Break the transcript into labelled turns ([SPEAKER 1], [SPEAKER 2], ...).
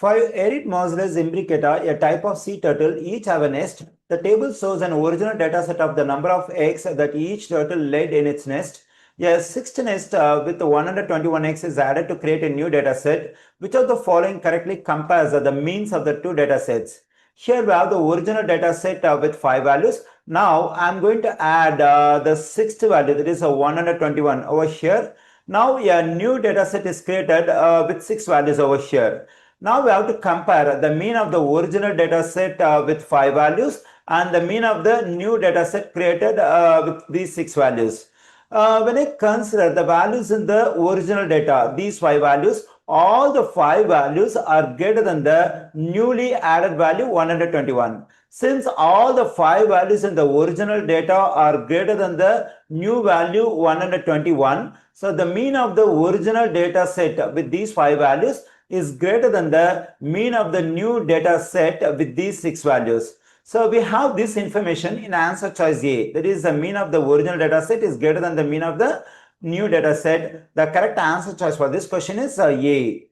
[SPEAKER 1] For Eretmochelys imbricata, a type of sea turtle, each have a nest. The table shows an original data set of the number of eggs that each turtle laid in its nest. A sixth nest with 121 eggs is added to create a new data set. Which of the following correctly compares the means of the two data sets? Here we have the original data set with 5 values. Now I am going to add the sixth value, that is 121 over here. Now a new data set is created with 6 values over here. Now we have to compare the mean of the original data set with 5 values and the mean of the new data set created with these 6 values. When I consider the values in the original data, these 5 values, all the 5 values are greater than the newly added value 121. Since all the 5 values in the original data are greater than the new value 121, so the mean of the original data set with these 5 values is greater than the mean of the new data set with these 6 values. So we have this information in answer choice A. That is, the mean of the original data set is greater than the mean of the new data set. The correct answer choice for this question is A.